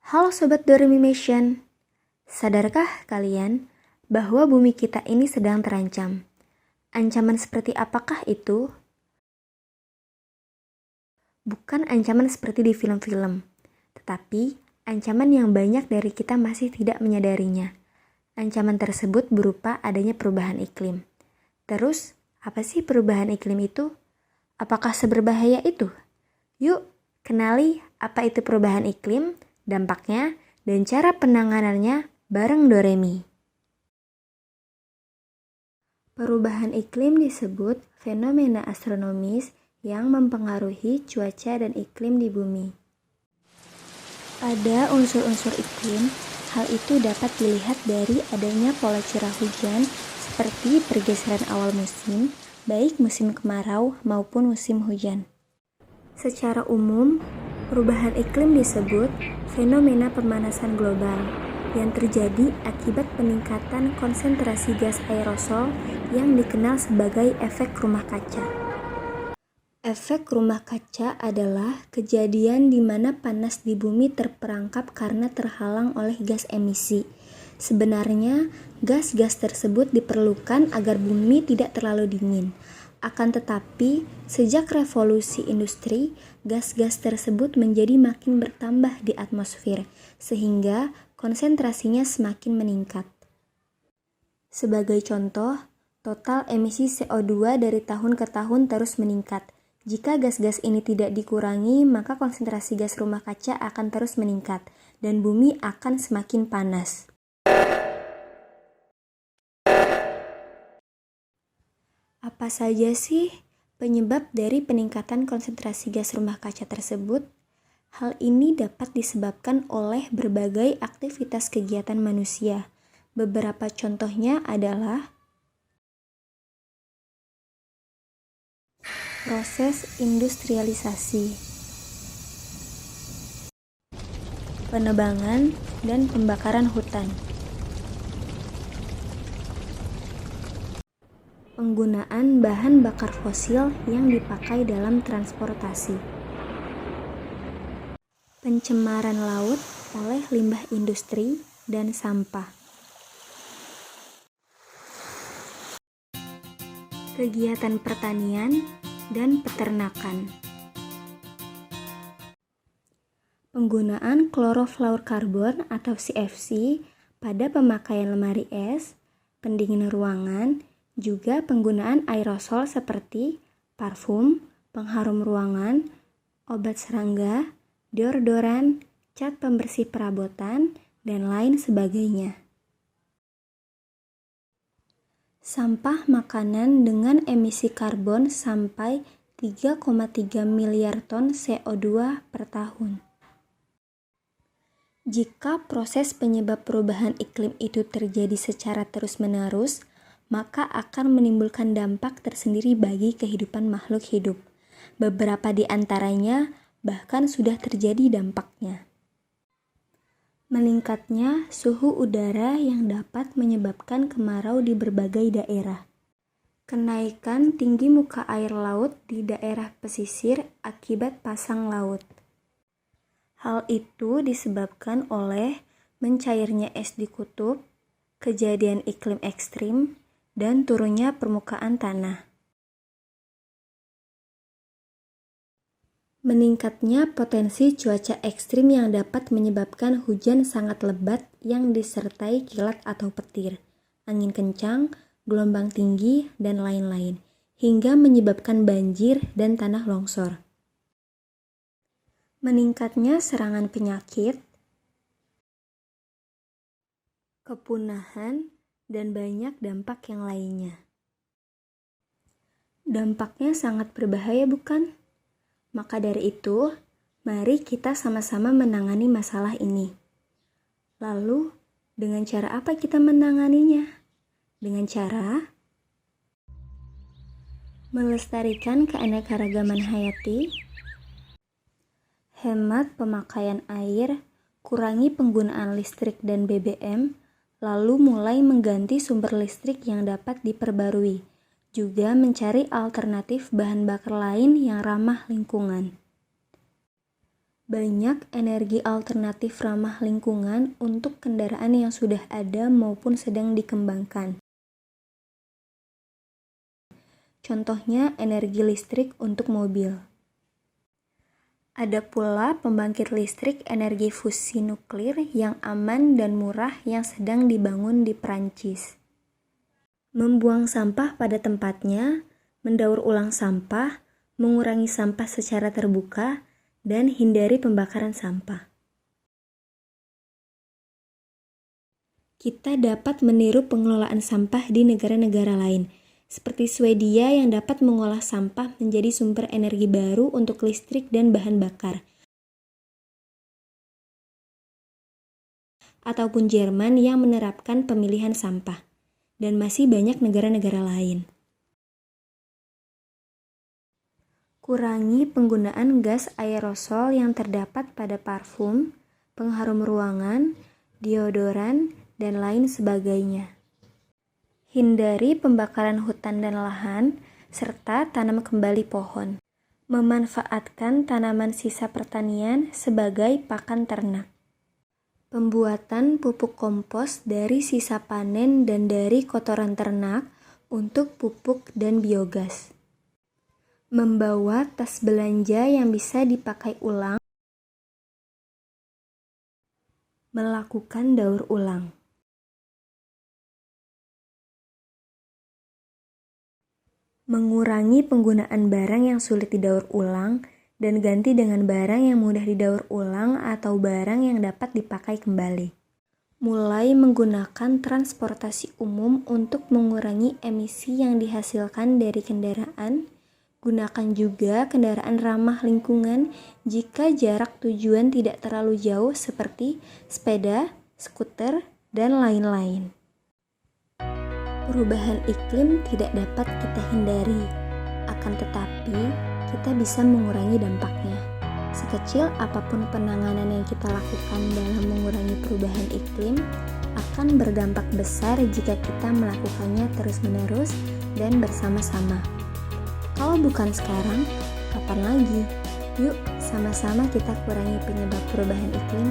Halo Sobat Doremimation, sadarkah kalian bahwa bumi kita ini sedang terancam? Ancaman seperti apakah itu? Bukan ancaman seperti di film-film, tetapi ancaman yang banyak dari kita masih tidak menyadarinya. Ancaman tersebut berupa adanya perubahan iklim. Terus, apa sih perubahan iklim itu? Apakah seberbahaya itu? Yuk, kenali apa itu perubahan iklim, dampaknya, dan cara penanganannya bareng Doremi. Perubahan iklim disebut fenomena astronomis yang mempengaruhi cuaca dan iklim di bumi. Pada unsur-unsur iklim, hal itu dapat dilihat dari adanya pola curah hujan seperti pergeseran awal musim, baik musim kemarau maupun musim hujan. Secara umum, perubahan iklim disebut fenomena pemanasan global yang terjadi akibat peningkatan konsentrasi gas aerosol yang dikenal sebagai efek rumah kaca. Efek rumah kaca adalah kejadian di mana panas di bumi terperangkap karena terhalang oleh gas emisi. Sebenarnya, gas-gas tersebut diperlukan agar bumi tidak terlalu dingin. Akan tetapi, sejak revolusi industri, gas-gas tersebut menjadi makin bertambah di atmosfer, sehingga konsentrasinya semakin meningkat. Sebagai contoh, total emisi CO2 dari tahun ke tahun terus meningkat. Jika gas-gas ini tidak dikurangi, maka konsentrasi gas rumah kaca akan terus meningkat, dan bumi akan semakin panas. Apa saja sih penyebab dari peningkatan konsentrasi gas rumah kaca tersebut? Hal ini dapat disebabkan oleh berbagai aktivitas kegiatan manusia. Beberapa contohnya adalah proses industrialisasi, penebangan dan pembakaran hutan, penggunaan bahan bakar fosil yang dipakai dalam transportasi, pencemaran laut oleh limbah industri dan sampah, kegiatan pertanian dan peternakan, penggunaan klorofluorkarbon atau CFC pada pemakaian lemari es, pendingin ruangan, juga penggunaan aerosol seperti parfum, pengharum ruangan, obat serangga, deodoran, cat pembersih perabotan, dan lain sebagainya. Sampah makanan dengan emisi karbon sampai 3,3 miliar ton CO2 per tahun. Jika proses penyebab perubahan iklim itu terjadi secara terus-menerus, maka akan menimbulkan dampak tersendiri bagi kehidupan makhluk hidup. Beberapa di antaranya bahkan sudah terjadi dampaknya. Meningkatnya suhu udara yang dapat menyebabkan kemarau di berbagai daerah. Kenaikan tinggi muka air laut di daerah pesisir akibat pasang laut. Hal itu disebabkan oleh mencairnya es di kutub, kejadian iklim ekstrim, dan turunnya permukaan tanah. Meningkatnya potensi cuaca ekstrim yang dapat menyebabkan hujan sangat lebat yang disertai kilat atau petir, angin kencang, gelombang tinggi, dan lain-lain, hingga menyebabkan banjir dan tanah longsor. Meningkatnya serangan penyakit, kepunahan, dan banyak dampak yang lainnya. Dampaknya sangat berbahaya, bukan? Maka dari itu, mari kita sama-sama menangani masalah ini. Lalu, dengan cara apa kita menanganinya? Dengan cara melestarikan keanekaragaman hayati, hemat pemakaian air, kurangi penggunaan listrik dan BBM, lalu mulai mengganti sumber listrik yang dapat diperbarui, juga mencari alternatif bahan bakar lain yang ramah lingkungan. Banyak energi alternatif ramah lingkungan untuk kendaraan yang sudah ada maupun sedang dikembangkan. Contohnya energi listrik untuk mobil. Ada pula pembangkit listrik energi fusi nuklir yang aman dan murah yang sedang dibangun di Prancis. Membuang sampah pada tempatnya, mendaur ulang sampah, mengurangi sampah secara terbuka, dan hindari pembakaran sampah. Kita dapat meniru pengelolaan sampah di negara-negara lain, seperti Swedia yang dapat mengolah sampah menjadi sumber energi baru untuk listrik dan bahan bakar. Ataupun Jerman yang menerapkan pemilihan sampah. Dan masih banyak negara-negara lain. Kurangi penggunaan gas aerosol yang terdapat pada parfum, pengharum ruangan, deodoran, dan lain sebagainya. Hindari pembakaran hutan dan lahan, serta tanam kembali pohon. Memanfaatkan tanaman sisa pertanian sebagai pakan ternak. Pembuatan pupuk kompos dari sisa panen dan dari kotoran ternak untuk pupuk dan biogas. Membawa tas belanja yang bisa dipakai ulang. Melakukan daur ulang. Mengurangi penggunaan barang yang sulit didaur ulang dan ganti dengan barang yang mudah didaur ulang atau barang yang dapat dipakai kembali. Mulai menggunakan transportasi umum untuk mengurangi emisi yang dihasilkan dari kendaraan. Gunakan juga kendaraan ramah lingkungan jika jarak tujuan tidak terlalu jauh seperti sepeda, skuter, dan lain-lain. Perubahan iklim tidak dapat kita hindari, akan tetapi kita bisa mengurangi dampaknya. Sekecil apapun penanganan yang kita lakukan dalam mengurangi perubahan iklim, akan berdampak besar jika kita melakukannya terus-menerus dan bersama-sama. Kalau bukan sekarang, kapan lagi? Yuk, sama-sama kita kurangi penyebab perubahan iklim.